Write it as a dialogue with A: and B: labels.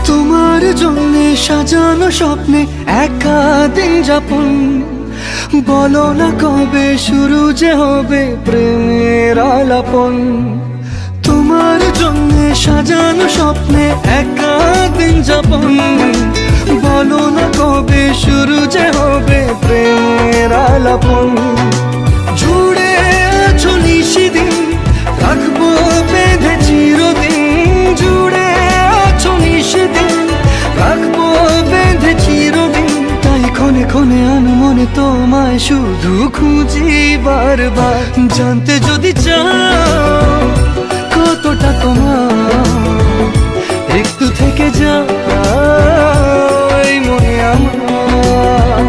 A: তোমার জন্য সাজানো স্বপ্নে একা দিন যাপন, বলো না কবে শুরু যে হবে প্রেমের আলাপন। তোমার জন্য সাজানো স্বপ্নে একা দিন যাপন, বলো না কবে শুরু যে হবে প্রেমের আলাপন। জুড়ে আছো নিশিদিন, রাখবো বেঁধে চিরদিন। জুড়ে আছো নিশিদিন, রাখবো বেঁধে চিরদিন। তাই ক্ষণে ক্ষণে আনমনে তোমায় শুধু খুঁজি বারবার। জানতে যদি চাও কতটা তোমার, একটু থেকে যাও এই মনে আমার।